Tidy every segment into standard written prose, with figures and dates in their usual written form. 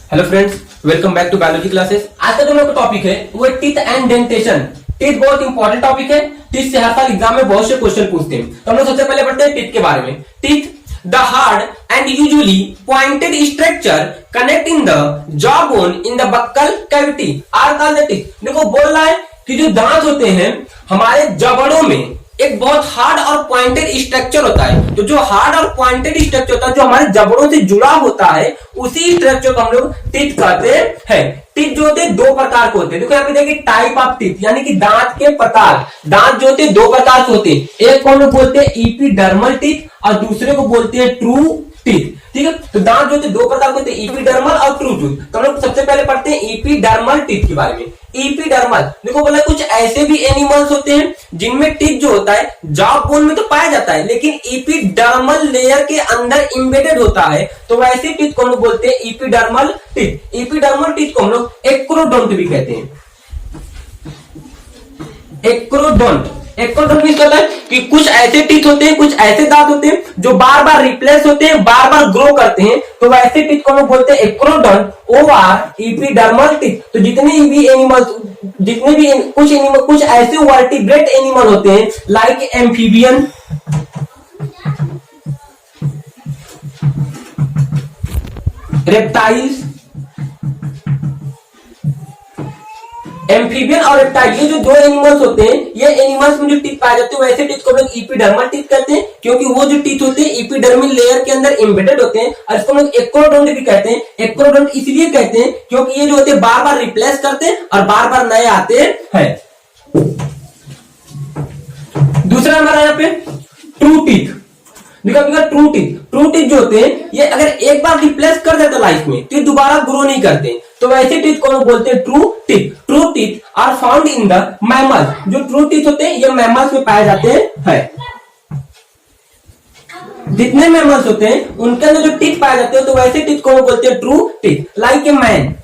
Hello friends, welcome back to biology classes. आज का जो मेरा टॉपिक है वो टीथ एंड डेंटेशन। टीथ बहुत इंपॉर्टेंट टॉपिक है। टीथ से हर साल एग्जाम में बहुत से क्वेश्चन पूछते हैं। तो हम लोग सबसे पहले पढ़ते हैं टीथ के बारे में। Teeth the hard and usually pointed structure connecting the jaw bone in the buccal cavity are called the teeth. देखो बोल रहा है कि जो दांत होते हैं हमारे जबड़ों में एक बहुत हार्ड और पॉइंटेड स्ट्रक्चर होता है। तो जो हार्ड और पॉइंटेड स्ट्रक्चर होता है जो हमारे जबड़ों से जुड़ा होता है उसी स्ट्रक्चर को हम लोग टीथ कहते हैं। टीथ जो होते हैं दो प्रकार के होते हैं। देखो यहाँ पे देखिए टाइप ऑफ टीथ, यानी कि दांत के प्रकार। दांत जो होते हैं दो प्रकार के होते हैं। एक को हम लोग बोलते हैं इपिडर्मल टीथ और दूसरे को बोलते हैं ट्रू टीथ। ठीक है, तो दांत जो होते हैं दो प्रकार के होते हैं, इपिडर्मल और ट्रू टीथ। तो हम लोग सबसे पहले पढ़ते हैं इपिडर्मल टीथ के बारे में। इपिडर्मल देखो बोला कुछ ऐसे भी एनिमल्स होते हैं जिनमें टीथ जो होता है जॉ बोन में तो पाया जाता है लेकिन इपिडर्मल लेयर के अंदर इम्बेडेड होता है। तो वैसे टीथ को हम लोग बोलते हैं इपिडर्मल टीथ। इपिडर्मल टीथ को हम लोग एक्रोडोंट भी कहते हैं। एक्रोडोंट एक्रोडोंट मींस होता है कि कुछ ऐसे टीथ होते हैं, कुछ ऐसे दांत होते हैं जो बार बार रिप्लेस होते हैं, बार बार ग्रो करते हैं। तो वैसे टीथ को हम लोग बोलते हैं एक्रोडोंट और इपिडर्मल टीथ। तो जितने भी एनिमल्स, जितने भी कुछ एनिमल, कुछ ऐसे वर्टिब्रेट एनिमल होते हैं लाइक एम्फीबियन, रेप्टाइल्स, एम्फीबियन और रेप्टाइल, ये जो दो एनिमल्स होते हैं ये एनिमल्स में जो टीथ पाए जाते हैं वैसे टीथ को हम लोग इपिडर्मल टीथ कहते हैं क्योंकि वो जो टीथ होते हैं इपिडर्मल लेयर के अंदर एम्बेडेड होते हैं। और इसको हम लोग एक्रोडोंट भी कहते हैं। एक्रोडोंट इसलिए कहते हैं क्योंकि ये जो होते हैं बार बार रिप्लेस करते हैं और बार बार नए आते हैं। दूसरा हमारा यहाँ पे ट्रू टीथ। ट्रू टीथ जो होते हैं ये अगर एक बार रिप्लेस कर देते लाइफ में तो ये दोबारा ग्रो नहीं करते। तो वैसे टीथ को हम बोलते हैं true teeth. True teeth are found in the mammals. जो ट्रू टीथ होते हैं ये मैमल्स में पाए जाते हैं। जितने मैमल्स होते हैं उनके अंदर जो टीथ पाए जाते हैं तो वैसे टीथ को हम बोलते हैं true teeth. Like a man,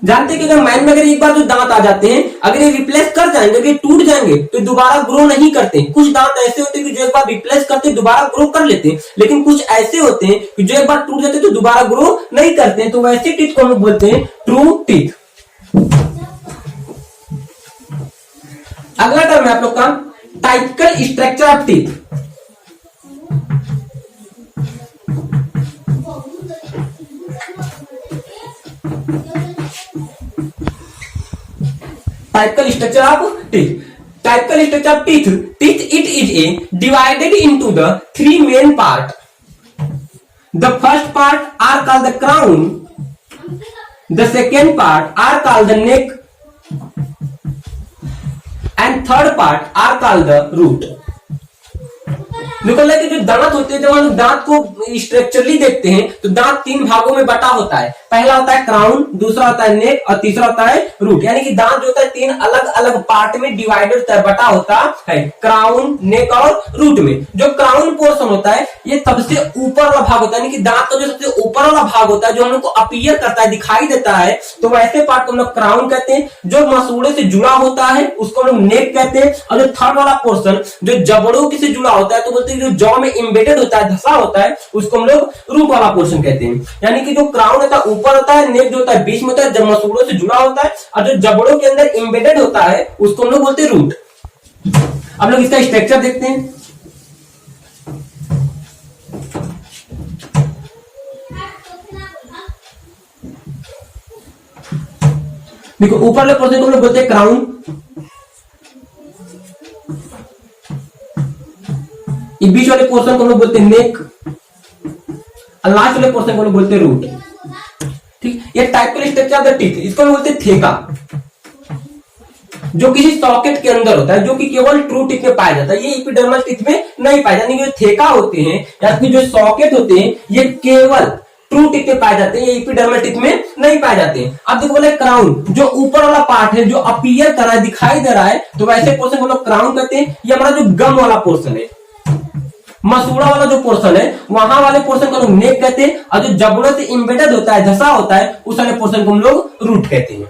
जानते हैं कि अगर मैन में अगर एक बार जो दांत आ जाते हैं अगर ये रिप्लेस कर जाएंगे, अगर टूट जाएंगे तो दोबारा ग्रो नहीं करते। कुछ दांत ऐसे होते हैं कि जो एक बार रिप्लेस करते दोबारा ग्रो कर लेते हैं, लेकिन कुछ ऐसे होते हैं कि जो एक बार टूट जाते तो दोबारा ग्रो नहीं करते। तो वैसे टीथ को हम लोग बोलते हैं ट्रू टीथ। अगला टर्म है आप लोग का typical structure of teeth. Typical structure of teeth. Typical structure of teeth. Teeth it is a divided into the three main part. The first part are called the crown, the second part are called the neck and third part are called the root. निकल कि जो दांत होते हैं जब हम दांत को स्ट्रक्चरली देखते हैं तो दांत तीन भागों में बटा होता है। पहला होता है क्राउन, दूसरा होता है नेक और तीसरा होता है रूट। यानी कि दांत जो होता है तीन अलग अलग पार्ट में डिवाइडेड होता है, बटा होता है क्राउन, नेक और रूट में। जो क्राउन पोर्शन होता है ये सबसे ऊपर वाला भाग होता है, यानी कि दांत का जो सबसे ऊपर वाला भाग होता है जो हम लोग को अपीयर करता है, दिखाई देता है, तो वैसे पार्ट को हम लोग क्राउन कहते हैं। जो मसूड़े से जुड़ा होता है उसको हम लोग नेक कहते हैं। और जो थर्ड वाला पोर्शन जो जबड़ों से जुड़ा होता है तो बोलते हैं जो जॉ में एम्बेडेड होता है, धसा होता है, उसको हम लोग रूट वाला पोर्शन कहते हैं। यानी कि जो क्राउन होता है ऊपर होता है, नेक जो होता है बीच में होता है, जब मसूड़ों से जुड़ा होता है, और जो जबड़ों के अंदर एम्बेडेड होता है उसको हम लोग बोलते हैं रूट। अब लोग इसका स्ट्रक्चर देखते हैं। देखो ऊपर वाले पोर्शन को हम लोग बोलते हैं क्राउन, बीच वाले पोर्शन को हम लोग बोलते हैं नेक और लास्ट वाले पोर्शन को हम लोग बोलते हैं रूट। ठीक, ये typical structure of the teeth. इसको हम बोलते हैं थेका, जो किसी सॉकेट के अंदर होता है, जो कि केवल ट्रू टीथ में पाया जाता है। ये एपिडर्मल टीथ में नहीं पाया जाता। जो थेका होते हैं या फिर जो सॉकेट होते हैं ये केवल ट्रू टीथ में पाए जाते हैं, ये एपिडर्मल टीथ में नहीं पाए जाते हैं। अब देखो बोले क्राउन, जो ऊपर वाला पार्ट है जो अपीयर कर रहा है, दिखाई दे रहा है, तो वैसे पोर्शन को हम लोग क्राउन कहते हैं। ये हमारा जो गम वाला पोर्शन है, मसूड़ा वाला जो पोर्शन है वहां वाले पोर्शन को लोग नेक कहते हैं। और जो जबड़ों से इम्बेडेड होता है, धसा होता है, उस वाले पोर्शन को हम लोग रूट कहते हैं।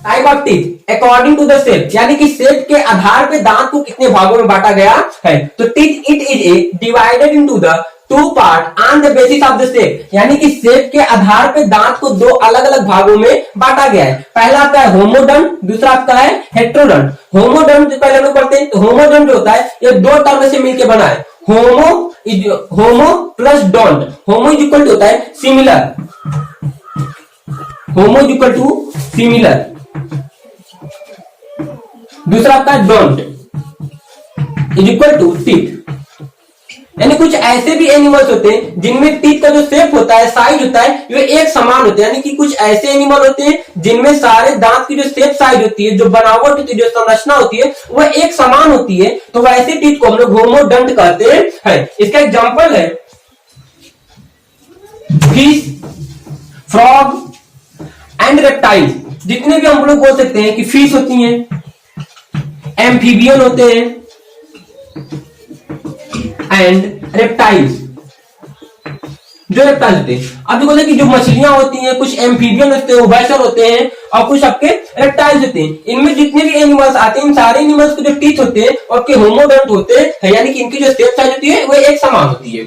Type of teeth according to the shape, यानी कि शेप के आधार पे दांत को कितने भागों में बांटा गया है। तो teeth it is a divided into the two part on the basis of the shape, यानी कि शेप के आधार पे दांत को दो अलग अलग भागों में बांटा गया है। पहला आपका है होमोडंट, दूसरा आपका है हेट्रोडंट। होमोडंट जो पहले हम लोग पढ़ते हैं, तो होमोडंट जो होता है ये दो टर्म से मिलकर बना है। Homo plus dont, homo is equal to होता है similar, homo is equal to similar. दूसरा आपका dont is equal to teeth, यानी कुछ ऐसे भी एनिमल्स होते हैं जिनमें टीथ का जो शेप होता है, साइज होता है, वो एक समान होते हैं। यानी कि कुछ ऐसे एनिमल होते हैं जिनमें सारे दांत की जो शेप साइज होती है, जो बनावट होती है, जो संरचना होती है, वह एक समान होती है। तो वैसे टीथ को हम लोग होमोडंट कहते हैं। इसका एग्जांपल है फिश, फ्रॉग एंड रेप्टाइल। जितने भी हम लोग बोल सकते हैं कि फिश होती हैं, एम्फीबियन होते हैं एंड रेप्टाइल्स, जो रेप्टाइल्स होते हैं। अब देखो कि जो मछलियां होती हैं, कुछ एम्फीबियन होते हैं, उभयचर होते हैं, और कुछ आपके रेप्टाइल्स होते हैं। इनमें जितने भी एनिमल्स आते हैं, इन सारे एनिमल्स के जो टीथ होते हैं और के होमोडंट होते हैं, यानी कि इनकी जो शेप साइज होती है वो एक समान होती है।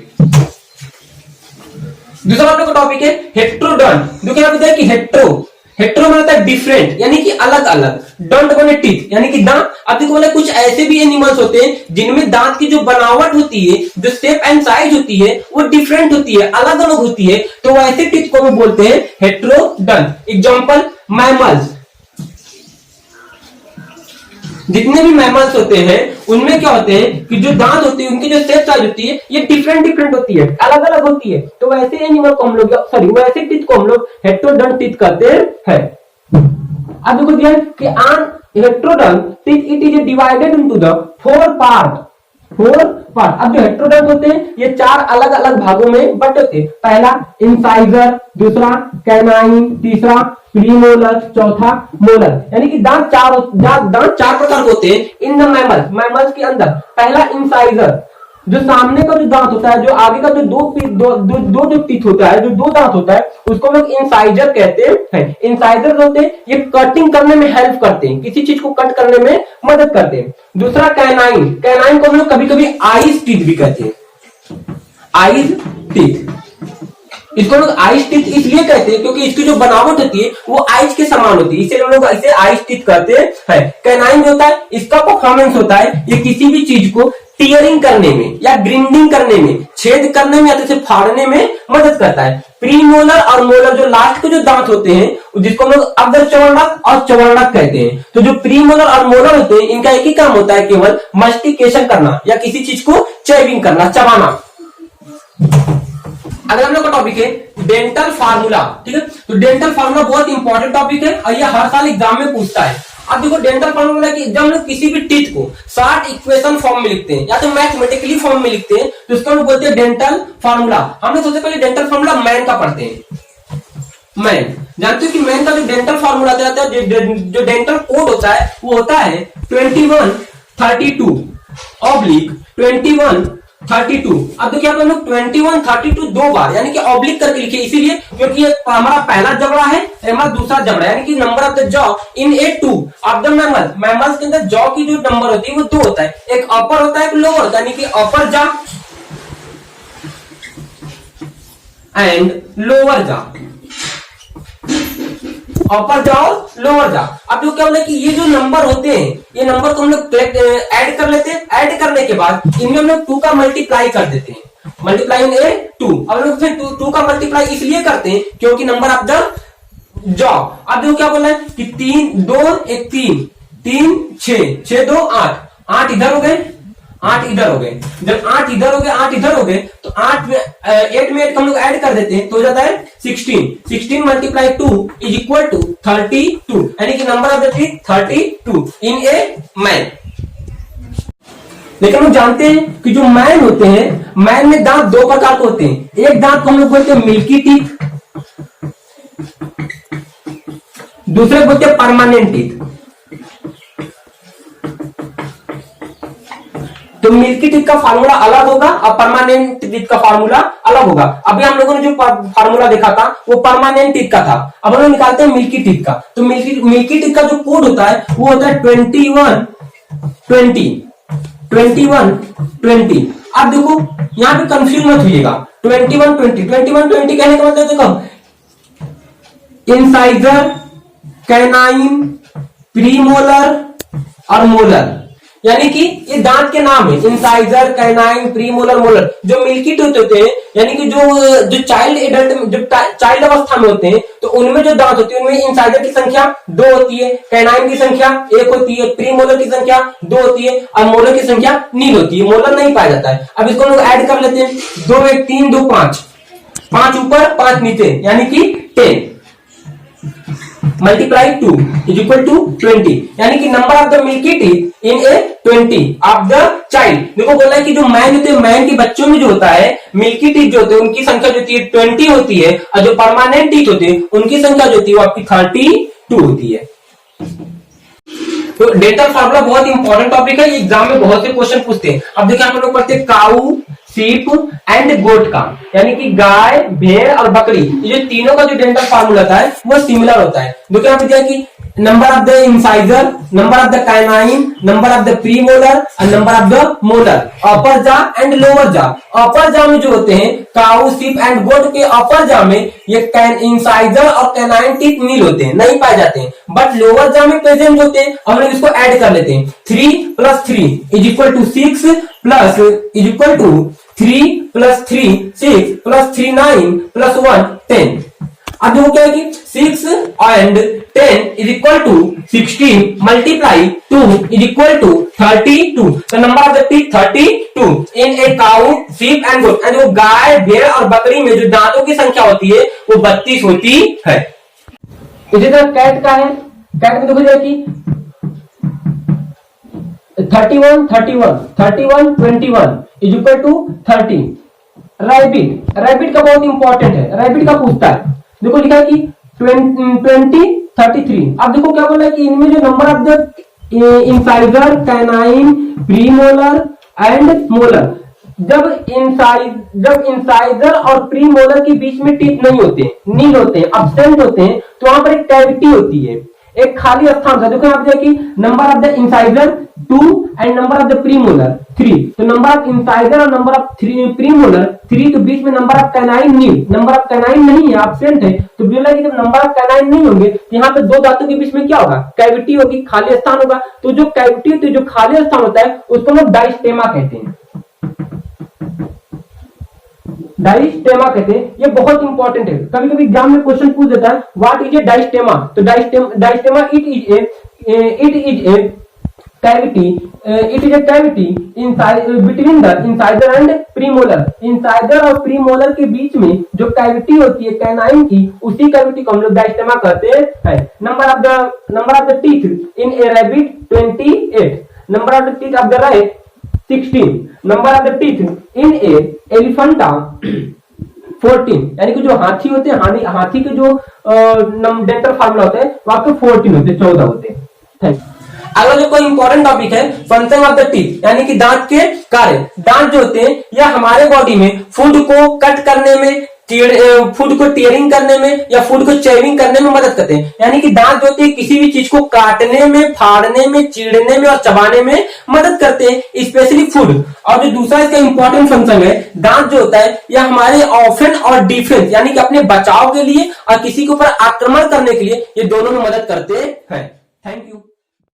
दूसरा आप लोग का टॉपिक है हेट्रोडंट। देखो यहाँ पे कि हेट्रो में होता है डिफरेंट, यानी कि अलग अलग। डंट बने टीथ, यानी कि दांत। अब देखो बोले कुछ ऐसे भी एनिमल्स होते हैं जिनमें दांत की जो बनावट होती है, जो शेप एंड साइज होती है, वो डिफरेंट होती है, अलग अलग होती है। तो ऐसे टीथ को हम बोलते हैं हेट्रोडंट। एग्जांपल मैमल्स, जितने भी मैमल्स होते हैं उनमें क्या होते हैं कि जो दांत होते हैं, उनकी जो शेप साइज होती है, ये डिफरेंट होती है, अलग अलग होती है। तो वैसे एनिमल को हम लोग, सॉरी वैसे टीथ को हम लोग हेट्रोडंट टीथ कहते हैं। अब देखो दिया कि on heterodont teeth it is divided into the four part. अब जो हेट्रोडंट होते हैं ये चार अलग अलग भागों में बंटे होते हैं। पहला इंसाइजर, दूसरा कैनाइन, तीसरा प्रीमोलर, चौथा मोलर। यानी कि दांत चार प्रकार के होते हैं इन द मैमल्स के अंदर। पहला इंसाइजर, जो सामने का जो दांत होता है, जो आगे का जो दो जो टीथ होता है, जो दो दांत होता है, उसको लोग इंसाइजर कहते हैं। इंसाइजर होते हैं ये कटिंग करने में हेल्प करते हैं, किसी चीज को कट करने में मदद करते हैं। दूसरा कैनाइन को हम लोग कभी कभी आइज टीथ भी कहते हैं, आइज टीथ। इसको लोग आइज टीथ इसलिए कहते हैं क्योंकि इसकी जो बनावट होती है वो आइज के समान होती है, इसे लोग इसे आइज टीथ कहते हैं। कैनाइन जो होता है इसका परफॉर्मेंस होता है, ये किसी भी चीज को टीयरिंग करने में या ग्रिंडिंग करने में, छेद करने में या तो फाड़ने में मदद करता है। प्रीमोलर और मोलर जो लास्ट के जो दांत होते हैं, जिसको हम लोग अर्धचर्वणक और चर्वणक कहते हैं। तो जो प्रीमोलर और मोलर होते हैं, इनका एक ही काम होता है, केवल मस्टिकेशन करना या किसी चीज को चेविंग करना, चबाना। अगर हम लोग का टॉपिक है डेंटल फार्मूला, ठीक है। तो डेंटल फार्मूला बहुत इंपॉर्टेंट टॉपिक है और ये हर साल एग्जाम में पूछता है। अब देखो डेंटल फार्मूला की जब हम लोग किसी भी टीथ को शॉर्ट इक्वेशन फॉर्म में लिखते हैं या तो मैथमेटिकली फॉर्म में लिखते हैं, तो इसको हम बोलते हैं डेंटल फार्मूला। हम लोग सबसे पहले डेंटल फार्मूला मैन का पढ़ते हैं। मैन जानते हो कि मैन का जो डेंटल फार्मूला आता है, जो डेंटल कोड होता है, वो होता है 2132 ऑब्लिक 2132। अब देखिए आप लोग 2132 दो बार यानी कि ऑब्लिक करके लिखिए, इसीलिए क्योंकि ये हमारा पहला जबड़ा है, हमारा दूसरा जबड़ा, यानी कि number of the jaw in A two of the mammals के अंदर जॉ की जो नंबर होती है वो दो होता है, एक अपर होता है, एक लोअर होता है, यानी कि अपर jaw and lower jaw, upper jaw और लोअर जॉ। अब जो क्या बोले कि ये जो नंबर होते हैं, ये नंबर को हम लोग ऐड कर लेते हैं। ऐड करने के बाद इनमें हम लोग 2 का मल्टीप्लाई कर देते हैं, मल्टीप्लाइंग ए 2। अब लोग फिर 2 का मल्टीप्लाई इसलिए करते हैं क्योंकि नंबर ऑफ द जॉ। अब देखो क्या बोला है कि 3 2 1 3 6 6 2 8 8 इधर हो गए, 8 इधर हो गए। जब 8 इधर हो गए, 8 इधर हो गए, तो 8 में 8 में 8 हम लोग ऐड कर देते हैं, तो हो जाता है 16 मल्टीप्लाई 2 इज इक्वल टू 32, यानी कि number of the teeth 32 in a man. लेकिन हम जानते हैं कि जो मैन होते हैं, मैन में दांत दो प्रकार के होते हैं। एक दांत को हम लोग बोलते हैं मिल्की टीथ, दूसरे बोलते हैं परमानेंट टीथ। तो मिल्की टीथ का फार्मूला अलग होगा और परमानेंट टीथ का फार्मूला अलग होगा। अभी हम लोगों ने जो फार्मूला देखा था वो परमानेंट टीथ का था। अब हम लोग निकालते हैं मिल्की टीथ का। तो मिल्की टीथ का जो कोड होता है वो होता है 21 20। अब देखो यहाँ पे कंफ्यूज मत होइएगा। 21-20 कहने का मतलब देखो, इंसाइजर, कैनाइन, प्रीमोलर और मोलर, यानी कि ये दांत के नाम है। इंसाइजर, कैनाइन, प्रीमोलर, मोलर, जो मिल्की टूथ होते हैं, यानी कि जो चाइल्ड एडल्ट, जो चाइल्ड अवस्था में होते हैं, तो उनमें जो दांत होते हैं उनमें इंसाइजर की संख्या 2 होती है, कैनाइन की संख्या 1 होती है, प्रीमोलर की संख्या 2 होती है और मोलर की संख्या 0 होती है। मोलर नहीं पाया जाता है। अब इसको हम लोग ऐड कर लेते हैं, 2 1 3 2 5, 5 ऊपर 5 नीचे, यानी कि 10 मल्टीप्लाई 2 इज इक्वल टू 20, यानी कि number of the milky teeth in A 20 of the child. देखो बोला है कि जो मैन होते हैं, मैन के बच्चों में जो होता है मिल्की टीथ जो होते हैं उनकी संख्या जो होती है 20 होती है, और जो परमानेंट टीथ होते हैं उनकी संख्या जो होती है वो आपकी 32 होती है। तो डेंटल फार्मूला बहुत इंपॉर्टेंट टॉपिक है, एग्जाम में बहुत से क्वेश्चन पूछते हैं। अब देखिए हम लोग पढ़ते हैं काऊ, सीप एंड गोट का, यानी कि गाय, भेड़ और बकरी, ये जो तीनों का जो डेंटल फार्मूला होता है वो सिमिलर होता है। देखो यहाँ पे दिया कि number of the incisor, number of the canine, number of the premolar और नंबर ऑफ द मोलर, अपर जा एंड लोअर जा। अपर जा में जो होते हैं काऊ, सीप एंड गोट के अपर जा में ये इंसाइजर और कैनाइन टीथ नील होते हैं, नहीं पाए जाते हैं, बट लोअर जा में प्रेजेंट होते हैं। हम लोग इसको ऐड कर लेते हैं, 3 + 3 is equal to 6 plus is equal to 3 + 3 6 + 3 9 + 1 10। अब देखो क्या है कि 6 and 10 is equal to 16 multiply 2 is equal to 32। तो number of the teeth 32 in a cow, sheep and goat. And वो गाय, भेड़ और बकरी में जो दांतों की संख्या होती है वो 32 होती है। इसी तरह कैट का है, कैट में देखो जाए कि 31 31 31 21 is equal to 30। Rabbit, rabbit का बहुत इंपॉर्टेंट है, रैबिट का पूछता है। देखो लिखा है कि 20 33। अब देखो क्या बोला है कि इनमें जो number of the incisor, canine, premolar and molar, जब इंसाइजर और प्रीमोलर के बीच में टीथ नहीं होते, नील होते हैं, अब्सेंट होते हैं, तो वहां पर एक कैविटी होती है, एक खाली स्थान था। देखो यहाँ पे देखिए number of the incisor 2 and number of the premolar 3। तो नंबर ऑफ इंसाइजर और नंबर ऑफ प्रीमोलर 3, तो बीच में number of canine nil, number of canine नहीं है, एब्सेंट है। तो बोला कि जब नंबर ऑफ कैनाइन नहीं होंगे तो यहाँ पे दो दांतों के बीच में क्या होगा, कैविटी होगी, खाली स्थान होगा। तो जो कैविटी होती है, जो खाली स्थान होता है उसको हम डाइस्टेमा कहते हैं, डाइस्टेमा कहते हैं। ये बहुत इंपॉर्टेंट है, कभी कभी एग्जाम में क्वेश्चन पूछ देता है व्हाट इज ए डाइस्टेमा। तो diastema it is A cavity, it is A cavity between the incisor and premolar. Incisor और प्रीमोलर के बीच में जो कैविटी होती है कैनाइन की, उसी कैविटी को हम लोग डाइस्टेमा कहते हैं। Number of the teeth in a rabbit 28, number of the teeth of the rat 16, number of the teeth in a elephant 14, यानी कि जो हाथी होते हैं, हाथी के जो डेंटल फार्मूला होते हैं वो आपके 14 होते हैं, 14 होते हैं। Thank you. अगला जो कोई इंपॉर्टेंट टॉपिक है फंक्शन ऑफ द टीथ, यानी कि दांत के कार्य। दांत जो होते हैं या हमारे बॉडी में फूड को कट करने में, फूड को टीयरिंग करने में या फूड को चेविंग करने में मदद करते हैं। यानी कि दांत जो होते हैं किसी भी चीज को काटने में, फाड़ने में, चीरने में और चबाने में मदद करते हैं, स्पेशली फूड। और जो दूसरा इसका इंपॉर्टेंट फंक्शन है, दांत जो होता है यह हमारे ऑफेंस और डिफेंस, यानी कि अपने बचाव के लिए और किसी के ऊपर आक्रमण करने के लिए, ये दोनों में मदद करते हैं। Thank you.